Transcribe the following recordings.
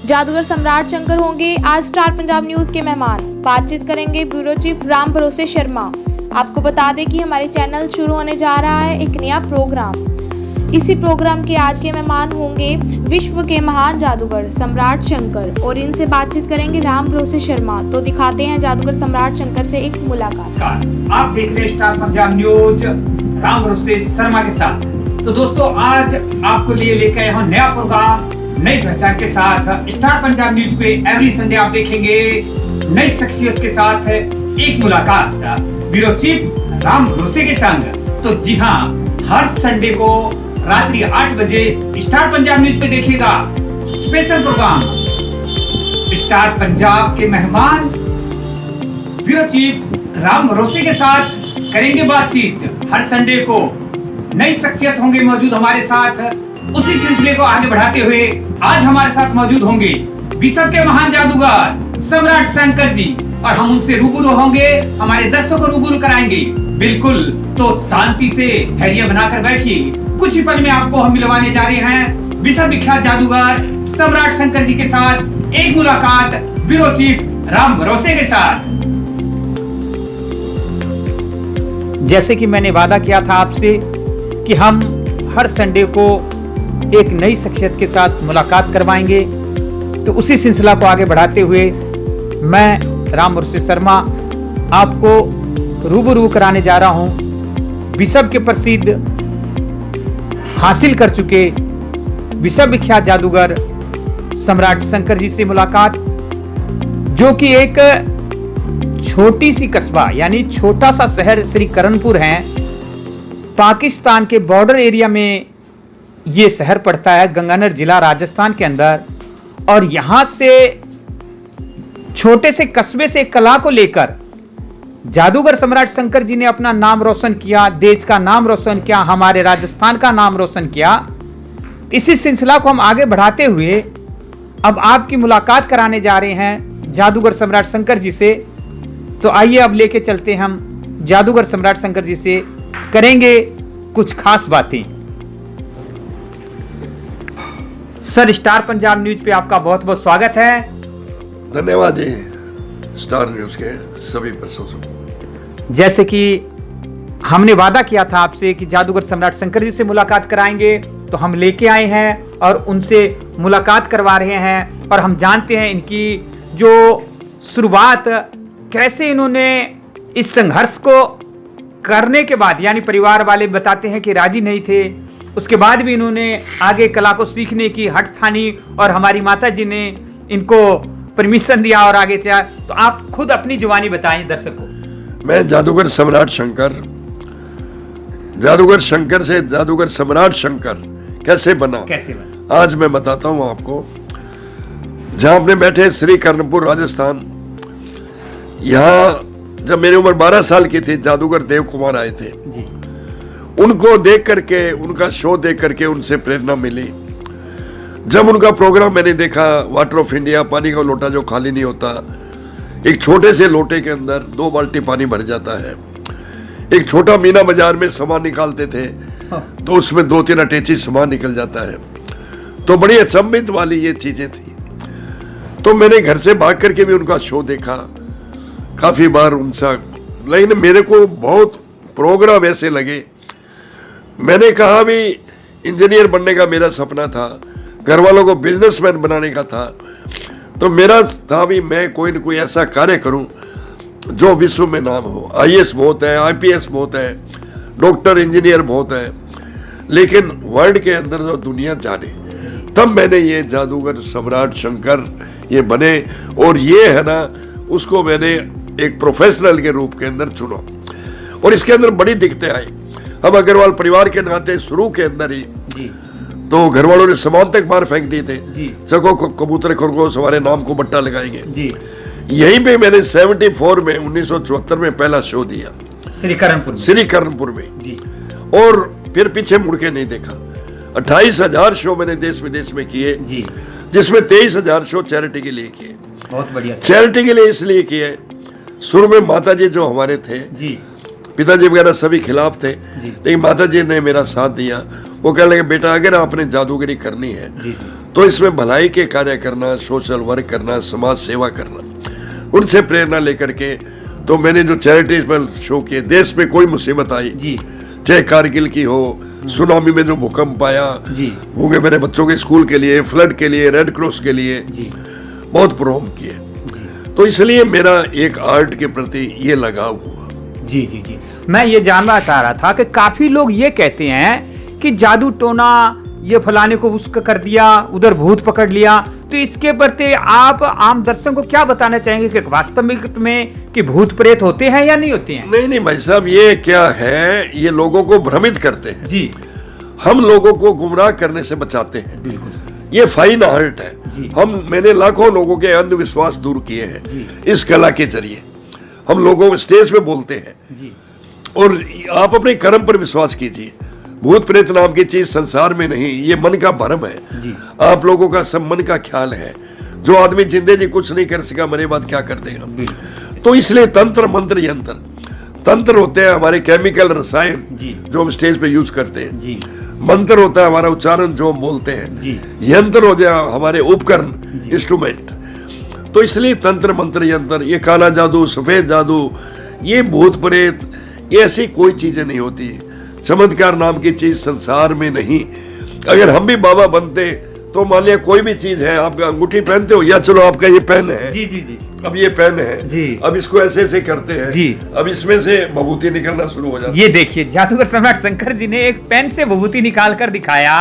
जादूगर सम्राट शंकर होंगे आज स्टार पंजाब न्यूज के मेहमान। बातचीत करेंगे ब्यूरो चीफ राम भरोसे शर्मा। आपको बता दें कि हमारे चैनल शुरू होने जा रहा है एक नया प्रोग्राम। इसी प्रोग्राम के आज के मेहमान होंगे विश्व के महान जादूगर सम्राट शंकर और इनसे बातचीत करेंगे राम भरोसे शर्मा। तो दिखाते हैं जादूगर सम्राट शंकर से एक मुलाकात। आप देख रहे हैं स्टार पंजाब न्यूज राम भरोसे शर्मा के साथ। तो दोस्तों आज आपको लिए लेकर आए हैं नया प्रोग्राम नई पहचान के साथ। स्टार पंजाब न्यूज पे एवरी संडे आप देखेंगे नई शख्सियत के साथ एक मुलाकात ब्यूरो चीफ राम भरोसे के संग। तो जी हाँ, हर संडे को रात्रि 8 बजे स्टार पंजाब न्यूज पे देखिएगा स्पेशल प्रोग्राम। स्टार पंजाब के मेहमान ब्यूरो चीफ राम भरोसे के साथ करेंगे बातचीत। हर संडे को नई शख्सियत होंगे मौजूद हमारे साथ। उसी सिलसिले को आगे बढ़ाते हुए आज हमारे साथ मौजूद होंगे विश्व के महान जादूगर सम्राट शंकर जी और हम उनसे रूबरू होंगे, हमारे दर्शकों को रूबरू कराएंगे। बिल्कुल, तो शांति से धैर्य बनाकर बैठिए। कुछ ही पल में आपको हम मिलवाने जा रहे हैं विश्व विख्यात जादूगर सम्राट शंकर जी के साथ एक मुलाकात ब्यूरो चीफ राम भरोसे के साथ। जैसे कि मैंने वादा किया था आपसे कि हम हर संडे को एक नई शख्सियत के साथ मुलाकात करवाएंगे, तो उसी सिलसिला को आगे बढ़ाते हुए मैं राम भरोसे शर्मा आपको रूबरू कराने जा रहा हूं विश्व के प्रसिद्ध हासिल कर चुके विश्व विख्यात जादूगर सम्राट शंकर जी से मुलाकात, जो कि एक छोटी सी कस्बा यानी छोटा सा शहर श्री करणपुर है। पाकिस्तान के बॉर्डर एरिया में ये शहर पड़ता है, गंगानगर जिला राजस्थान के अंदर। और यहां से छोटे से कस्बे से कला को लेकर जादूगर सम्राट शंकर जी ने अपना नाम रोशन किया, देश का नाम रोशन किया, हमारे राजस्थान का नाम रोशन किया। इसी सिलसिला को हम आगे बढ़ाते हुए अब आपकी मुलाकात कराने जा रहे हैं जादूगर सम्राट शंकर जी से। तो आइए अब लेके चलते हैं हम जादूगर सम्राट शंकर जी से, करेंगे कुछ खास बातें। सर, स्टार पंजाब न्यूज पे आपका बहुत बहुत स्वागत है। धन्यवाद जी स्टार न्यूज के सभी प्रशंसकों। जैसे कि हमने वादा किया था आपसे कि जादूगर सम्राट शंकर जी से मुलाकात कराएंगे, तो हम लेके आए हैं और उनसे मुलाकात करवा रहे हैं। और हम जानते हैं इनकी जो शुरुआत कैसे इन्होंने इस संघर्ष को करने के बाद, यानी परिवार वाले बताते हैं कि राजी नहीं थे, उसके बाद भी इन्होंने आगे कला को सीखने की हट ठानी और हमारी माता जी ने इनको परमिशन दिया और आगे किया। तो आप खुद अपनी जुबानी बताएं दर्शकों को। मैं जादूगर सम्राट शंकर, जादूगर शंकर से जादूगर सम्राट शंकर कैसे बना आज मैं बताता हूं आपको। जहां अपने बैठे श्री कर्णपुर राजस्थान, यहाँ जब मेरी उम्र 12 साल की थी जादूगर देव कुमार आए थे जी। उनको देख करके, उनका शो देख करके उनसे प्रेरणा मिली। जब उनका प्रोग्राम मैंने देखा, वाटर ऑफ इंडिया, पानी का लोटा जो खाली नहीं होता, एक छोटे से लोटे के अंदर 2 बाल्टी पानी भर जाता है। एक छोटा मीना बाजार में सामान निकालते थे तो उसमें 2-3 अटैची सामान निकल जाता है। तो बड़ी अचंभित वाली ये चीजें थी। तो मैंने घर से भाग करके भी उनका शो देखा काफी बार उनसा, लेकिन मेरे को बहुत प्रोग्राम ऐसे लगे। मैंने कहा भी इंजीनियर बनने का मेरा सपना था, घर वालों को बिजनेसमैन बनाने का था। तो मेरा था भी मैं कोई न कोई ऐसा कार्य करूं जो विश्व में नाम हो। आईएएस बहुत है, आईपीएस बहुत है, डॉक्टर इंजीनियर बहुत है, लेकिन वर्ल्ड के अंदर जो दुनिया जाने, तब मैंने ये जादूगर सम्राट शंकर ये बने। और ये है ना, उसको मैंने एक प्रोफेशनल के रूप के अंदर चुना। और इसके अंदर बड़ी दिक्कतें आई। हम अग्रवाल परिवार के नाते शुरू के अंदर ही जी। तो घर वालों ने सामान तक बाहर फेंक दिए थे, चको कबूतर खरगोश हमारे नाम को बट्टा लगाएंगे जी। यहीं पे मैंने 74 में 1974 में पहला शो दिया श्री कर्णपुर में जी। और फिर पीछे मुड़ के नहीं देखा। 28,000 शो मैंने देश विदेश में किए, जिसमें 23,000 शो चैरिटी के लिए किए। बहुत बढ़िया। चैरिटी के लिए इसलिए किए, शुरू में माता जी जो हमारे थे जी, पिताजी वगैरह सभी खिलाफ थे, लेकिन माता जी ने मेरा साथ दिया। वो कहने लगे बेटा अगर आपने जादूगरी करनी है जी जी तो इसमें भलाई के कार्य करना, सोशल वर्क करना, समाज सेवा करना, उनसे प्रेरणा लेकर के तो मैंने जो चैरिटेबल शो किए, देश में कोई मुसीबत आई, जी चाहे कारगिल की हो, सुनामी में जो भूकंप आया, जी वो मेरे बच्चों के स्कूल के लिए, फ्लड के लिए, रेड क्रॉस के लिए जी बहुत प्रोग्राम किए। तो इसलिए मेरा एक आर्ट के प्रति ये लगाव हुआ। जी जी जी मैं ये जानना चाह रहा था कि काफी लोग ये कहते हैं कि जादू टोना, ये फलाने को उसका कर दिया, उधर भूत पकड़ लिया, तो इसके प्रति आप आम दर्शक को क्या बताना चाहेंगे कि वास्तविक में कि भूत प्रेत होते हैं या नहीं होते हैं? नहीं भाई साहब, ये क्या है, ये लोगों को भ्रमित करते हैं जी, हम लोगों को गुमराह करने से बचाते हैं। बिल्कुल ये फाइन आर्ट है। जी। मैंने लाखों लोगों के अंधविश्वास दूर किए हैं जी। इस कला के जरिए। हम लोगों को स्टेज पे बोलते हैं जी और आप अपने कर्म पर विश्वास कीजिए। भूत प्रेत नाम की चीज संसार में नहीं, ये मन का भ्रम है। जी आप लोगों का सब मन का ख्याल है। जो आदमी जिंदे जी कुछ नहीं कर सका, मरे बाद क्या कर देगा। बिल्कुल तो इसलिए तंत्र मंत्र यंत्र, तंत्र होते हैं हमारे केमिकल रसायन जी जो हम स्टेज पे यूज करते हैं। जी मंत्र होता है हमारा उच्चारण जो हम बोलते हैं। जी यंत्र हो जाए हमारे उपकरण, जी। इंस्ट्रूमेंट। तो इसलिए तंत्र मंत्र यंत्र, ये काला जादू, सफेद जादू, ये भूत प्रेत, ये ऐसी कोई चीजें नहीं होती। चमत्कार नाम की चीज संसार में नहीं। अगर हम भी बाबा बनते तो मान लिया कोई भी चीज है, आप अंगूठी पहनते हो, या चलो आपका ये पेन है, जी जी जी अब ये पेन है जी। अब इसको ऐसे ऐसे करते हैं जी। अब इसमें से भभूति निकलना शुरू हो जाती है। ये देखिए जादूगर सम्राट शंकर जी ने एक पेन से विभूति निकाल कर दिखाया,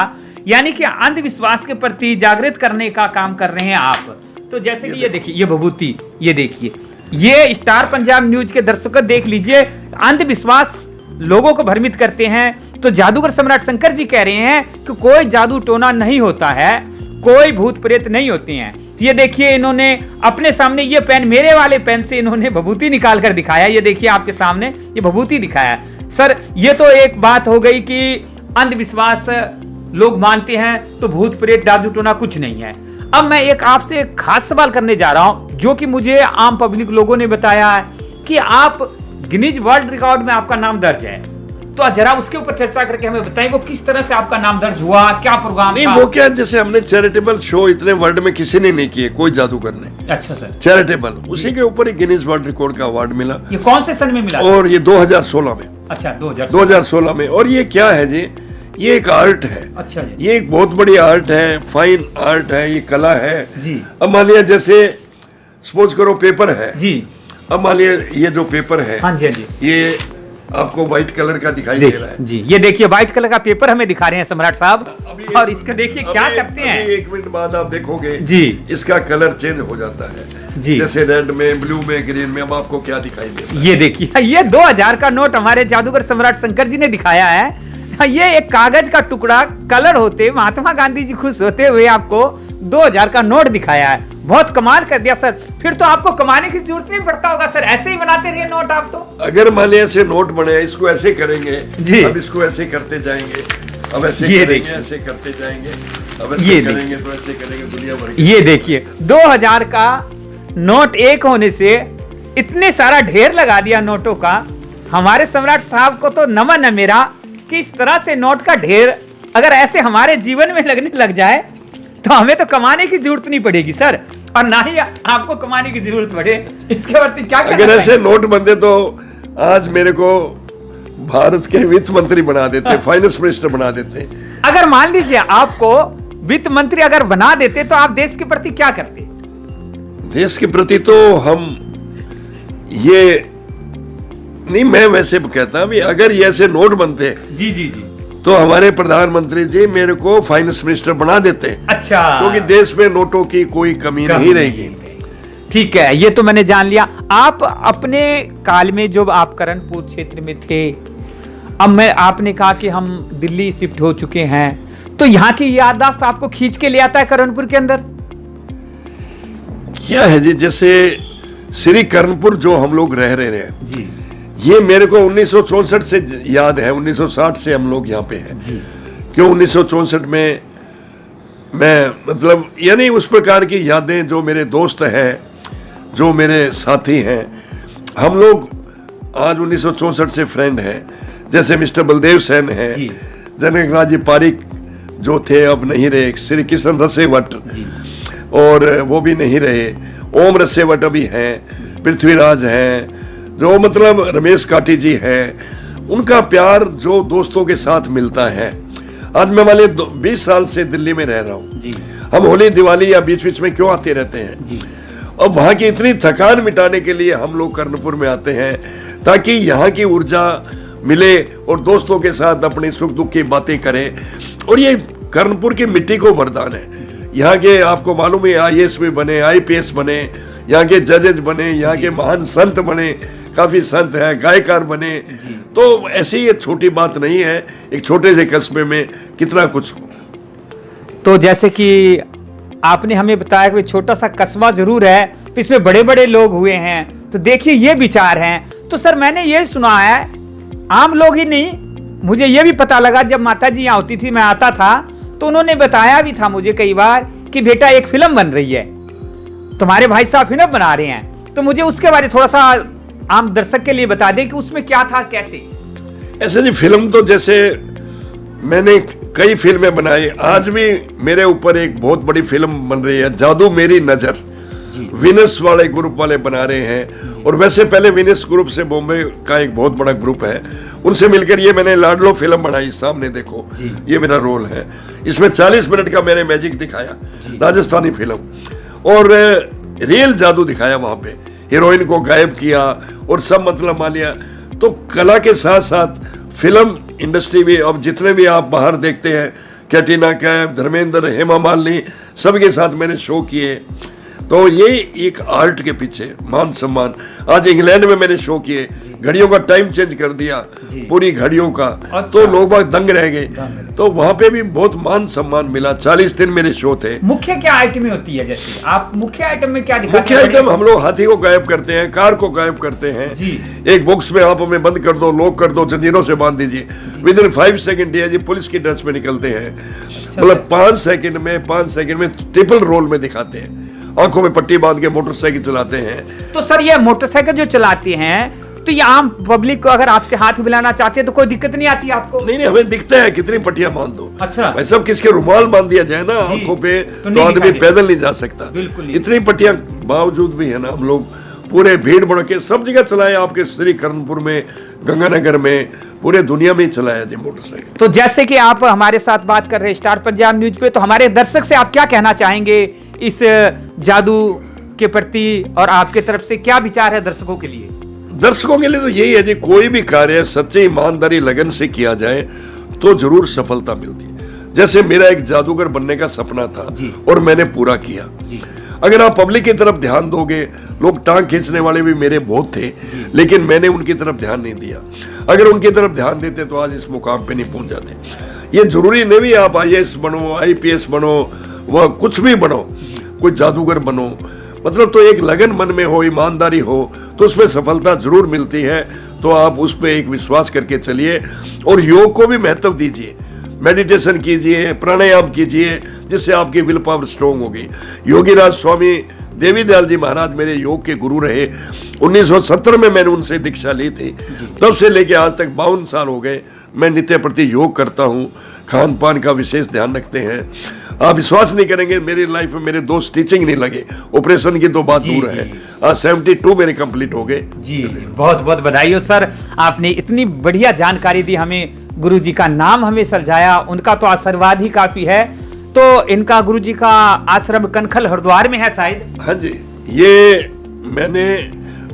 यानी कि अंधविश्वास के प्रति जागृत करने का काम कर रहे हैं आप। तो जैसे कि ये देखिए, ये विभूति, ये देखिए, ये स्टार पंजाब न्यूज के दर्शकों देख लीजिए, अंधविश्वास लोगों को भ्रमित करते हैं। तो जादूगर सम्राट शंकर जी कह रहे हैं कि कोई जादू टोना नहीं होता है, कोई भूत प्रेत नहीं होते हैं। ये देखिए, इन्होंने अपने सामने ये पेन, मेरे वाले पेन से इन्होंने विभूति निकाल कर दिखाया। ये देखिए आपके सामने ये विभूति दिखाया। सर, ये तो एक बात हो गई कि अंधविश्वास लोग मानते हैं, तो भूत प्रेत जादू टोना कुछ नहीं है। अब मैं एक आपसे एक खास सवाल करने जा रहा हूं, जो कि मुझे आम पब्लिक लोगों ने बताया है कि आप गिनीज वर्ल्ड रिकॉर्ड में आपका नाम दर्ज है। तो जरा उसके ऊपर चर्चा करके हमें बताएं, वो किस तरह से आपका नाम दर्ज हुआ, क्या प्रोग्राम नहीं था? वो क्या, जैसे हमने चैरिटेबल शो इतने वर्ल्ड में किसी ने नहीं किए, कोई जादूगर ने। अच्छा सर, चैरिटेबल, उसी के ऊपर ही गिनीज वर्ल्ड रिकॉर्ड का अवार्ड मिला। ये कौन से सन में मिला? और ये 2016 में। अच्छा 2016 में। और ये क्या है जी, ये एक आर्ट है। अच्छा जी ये एक बहुत बड़ी आर्ट है, फाइन आर्ट है, ये कला है जी अब मान लिया जैसे सपोज करो पेपर है जी। अब मान लिया ये जो पेपर है, हाँ जी हाँ जी ये आपको व्हाइट कलर का दिखाई दे रहा है जी। ये देखिए व्हाइट कलर का पेपर हमें दिखा रहे हैं सम्राट साहब, अभी और इसका देखिए क्या करते हैं। एक मिनट बाद आप देखोगे जी इसका कलर चेंज हो जाता है जी। जैसे रेड में, ब्लू में, ग्रीन में। अब आपको क्या दिखाई देता है? ये देखिए, ये 2000 का नोट हमारे जादूगर सम्राट शंकर जी ने दिखाया है। ये एक कागज का टुकड़ा, कलर होते, महात्मा गांधी जी खुश होते हुए आपको 2000 का नोट दिखाया है। बहुत कमाल कर दिया सर। फिर तो आपको कमाने की जरूरत नहीं पड़ता होगा सर, ऐसे ही बनाते रहिए नोट आप तो। अगर मान लिया ऐसे नोट बने, इसको ऐसे करेंगे जी। अब इसको ऐसे करते जाएंगे, अब ऐसे ये करेंगे, देखिए। ऐसे करते जाएंगे, अब ये ऐसे करेंगे तो ऐसे करेंगे, दुनिया भर की। ये देखिए 2000 का नोट एक होने से इतने सारा ढेर लगा दिया नोटों का। हमारे सम्राट साहब को तो नमन है मेरा कि इस तरह से नोट का ढेर अगर ऐसे हमारे जीवन में लगने लग जाए तो हमें तो कमाने की जरूरत नहीं पड़ेगी सर, और ना ही आपको कमाने की जरूरत पड़े। इसके बाद क्या अगर करना ऐसे नोट बनते तो आज मेरे को भारत के वित्त मंत्री बना देते, फाइनेंस मिनिस्टर बना देते। अगर मान लीजिए आपको वित्त मंत्री अगर बना देते तो आप देश के प्रति क्या करते? देश के प्रति तो हम ये नहीं, मैं वैसे कहता हूं अगर ये ऐसे नोट बनते जी जी जी। तो हमारे प्रधानमंत्री जी मेरे को फाइनेंस मिनिस्टर बना देते। अच्छा, क्योंकि देश में नोटों की कोई कमी नहीं रहेगी। ठीक है, ये तो मैंने जान लिया। आप अपने काल में जब आप करणपुर क्षेत्र में थे, अब आपने कहा कि हम दिल्ली शिफ्ट हो चुके हैं, तो यहाँ की याददाश्त आपको खींच के ले आता है करणपुर के अंदर? क्या है जी, जैसे श्री कर्णपुर जो हम लोग रह रहे हैं जी, ये मेरे को 1964 से याद है। 1960 से हम लोग यहाँ पे हैं जी। क्यों 1964 में मैं मतलब यानी उस प्रकार की यादें, जो मेरे दोस्त हैं, जो मेरे साथी हैं, हम लोग आज 1964 से फ्रेंड हैं। जैसे मिस्टर बलदेव सेन हैं, जनकराज जी पारिक जो थे अब नहीं रहे, श्री कृष्ण रसेवट और वो भी नहीं रहे, ओम रसेवट अभी हैं, पृथ्वीराज हैं, जो मतलब रमेश काटी जी हैं, उनका प्यार जो दोस्तों के साथ मिलता है। आज मैं वाले 20 साल से दिल्ली में रह रहा हूँ, हम होली दिवाली या बीच बीच में क्यों आते रहते हैं, और वहाँ की इतनी थकान मिटाने के लिए हम लोग कर्णपुर में आते हैं ताकि यहाँ की ऊर्जा मिले और दोस्तों के साथ अपने सुख दुख की बातें करें। और ये कर्णपुर की मिट्टी को वरदान है, यहाँ के आपको मालूम है IAS भी बने, IPS बने, यहाँ के जजेज बने, यहाँ के महान संत बने, काफी संत है, गायकार बने। तो ऐसी ये छोटी बात नहीं है, एक छोटे से कस्बे में कितना कुछ। तो जैसे कि आपने हमें बताया कि छोटा सा कस्बा जरूर है, इसमें बड़े बड़े लोग हुए हैं, तो देखिए ये विचार हैं। तो सर मैंने ये सुना है, आम लोग ही नहीं, मुझे ये भी पता लगा जब माता जी यहाँ होती थी, मैं आता था तो उन्होंने बताया भी था मुझे कई बार कि बेटा एक फिल्म बन रही है, तुम्हारे भाई साहब फिल्म बना रहे हैं। तो मुझे उसके बारे में थोड़ा सा आम दर्शक के लिए बता दें कि उसमें क्या था, कैसे। ऐसे जी फिल्म तो जैसे मैंने कई फिल्में बनाई, आज भी मेरे ऊपर एक बहुत बड़ी फिल्म बन रही है, जादू मेरी नजर, विनस वाले ग्रुप वाले बना रहे हैं। और वैसे पहले विनस ग्रुप से बॉम्बे का एक बहुत बड़ा ग्रुप है, उनसे मिलकर ये मैंने लाडलो फिल्म बनाई, सामने देखो ये मेरा रोल है। इसमें 40 मिनट का मैंने मैजिक दिखाया, राजस्थानी फिल्म, और रियल जादू दिखाया, वहां पे हीरोइन को गायब किया और सब मतलब मान लिया। तो कला के साथ साथ फिल्म इंडस्ट्री भी, अब जितने भी आप बाहर देखते हैं, कैटरीना कैफ, धर्मेंद्र, हेमा मालिनी, सबके साथ मैंने शो किए। तो ये एक आर्ट के पीछे मान सम्मान। आज इंग्लैंड में मैंने शो किए, घड़ियों का टाइम चेंज कर दिया, पूरी घड़ियों का। अच्छा। तो लोग बाग दंग रह गए, तो वहां पे भी बहुत मान सम्मान मिला। 40 दिन मेरे शो थे। मुख्य क्या आइटम होती है, जैसे आप मुख्य आइटम में क्या दिखाते हैं? मुख्य आइटम हम लोग हाथी को गायब करते हैं, कार को गायब करते हैं, एक बॉक्स में आप हमें बंद कर दो, लॉक कर दो, जंजीरों से बांध दीजिए, विद इन 5 सेकंड जी पुलिस की ड्रेस में निकलते हैं। मतलब 5 सेकंड में ट्रिपल रोल में दिखाते हैं, आंखों में पट्टी बांध के मोटरसाइकिल चलाते हैं। तो सर ये मोटरसाइकिल जो चलाते हैं, तो ये आम पब्लिक को अगर आपसे हाथ मिलाना चाहते हैं तो कोई दिक्कत नहीं आती आपको? नहीं, हमें दिखता है कितनी पट्टियां बांध दो। अच्छा, भाई सब किसके रुमाल बांध दिया जाए ना आंखों पे, तो आदमी पैदल नहीं जा सकता। इतनी पट्टियां बावजूद भी है ना, हम लोग पूरे भीड़ भड़ के सब जगह चलाए, आपके श्री कर्णपुर में, गंगानगर में, पूरे दुनिया में चलाया जी मोटरसाइकिल। तो जैसे कि आप हमारे साथ बात कर रहे हैं स्टार पंजाब न्यूज पे, तो हमारे दर्शक से आप क्या कहना चाहेंगे इस जादू के प्रति, और आपके तरफ से क्या विचार है दर्शकों के लिए? दर्शकों के लिए तो यही है जी, कोई भी कार्य सच्चे ईमानदारी लगन से किया जाए तो जरूर सफलता मिलती है। जैसे मेरा एक जादूगर बनने का सपना था और मैंने पूरा किया। अगर आप पब्लिक की तरफ ध्यान दोगे, लोग टांग खींचने वाले भी मेरे बहुत थे, लेकिन मैंने उनकी तरफ ध्यान नहीं दिया। अगर उनकी तरफ ध्यान देते तो आज इस मुकाम पे नहीं पहुंच जाते। ये जरूरी नहीं भी आप IAS बनो, IPS बनो, वह कुछ भी बनो, कोई जादूगर बनो, मतलब तो एक लगन मन में हो, ईमानदारी हो, तो उसमें सफलता जरूर मिलती है। तो आप उस पर एक विश्वास करके चलिए और योग को भी महत्व दीजिए, मेडिटेशन कीजिए, प्राणायाम कीजिए, जिससे आपकी विल पावर स्ट्रोंग होगी। योगीराज स्वामी देवीदयाल जी महाराज मेरे योग के गुरु रहे। 1970 में मैंने उनसे दीक्षा ली थी, तब से लेके आज तक 52 साल हो गए मैं नित्य प्रति योग करता हूँ। खान पान का विशेष ध्यान रखते हैं। आप विश्वास नहीं करेंगे, मेरी लाइफ में मेरे 2 स्टिचिंग नहीं लगे, ऑपरेशन की तो बात दूर है। आज 72 मेरे कंप्लीट हो गए। जी, बहुत बहुत बधाई हो सर, आपने इतनी बढ़िया जानकारी दी हमें, गुरु जी का नाम हमें सजाया, उनका तो आशीर्वाद ही काफी है। तो इनका गुरु जी का आश्रम कनखल हरिद्वार में है शायद? हाँ जी, ये मैंने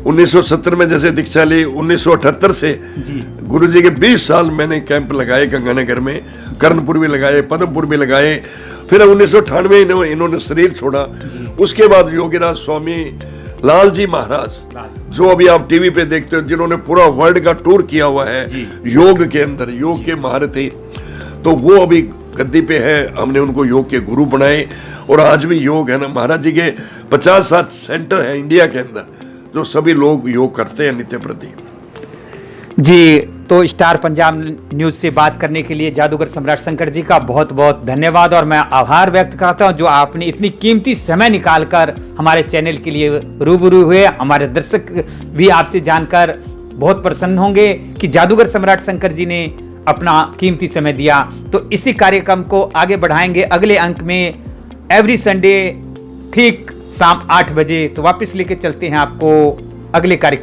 1970 में जैसे दीक्षा ली, 1978 से गुरु जी के 20 साल मैंने कैंप लगाए गंगानगर में, कर्णपुर भी लगाए, पद्मपुर भी लगाए। फिर 1998 इन्होंने शरीर छोड़ा। उसके बाद योगीराज स्वामी लाल जी महाराज, जो अभी आप टीवी पे देखते हो, जिन्होंने पूरा वर्ल्ड का टूर किया हुआ है योग के अंदर, योग के महारथी, तो वो अभी गद्दी पे है। हमने उनको योग के गुरु बनाए और आज भी योग है ना, महाराज जी के 50-60 सेंटर है इंडिया के अंदर, जो सभी लोग योग करते हैं नित्य प्रति। जी, तो स्टार पंजाब न्यूज से बात करने के लिए जादूगर सम्राट शंकर जी का बहुत बहुत धन्यवाद, और मैं आभार व्यक्त करता हूं जो आपने इतनी कीमती समय निकालकर हमारे चैनल के लिए रूबरू हुए। हमारे दर्शक भी आपसे जानकर बहुत प्रसन्न होंगे कि जादूगर सम्राट शंकर जी ने अपना कीमती समय दिया। तो इसी कार्यक्रम को आगे बढ़ाएंगे अगले अंक में, एवरी संडे ठीक शाम 8 बजे। तो वापस लेके चलते हैं आपको अगले कार्यक्रम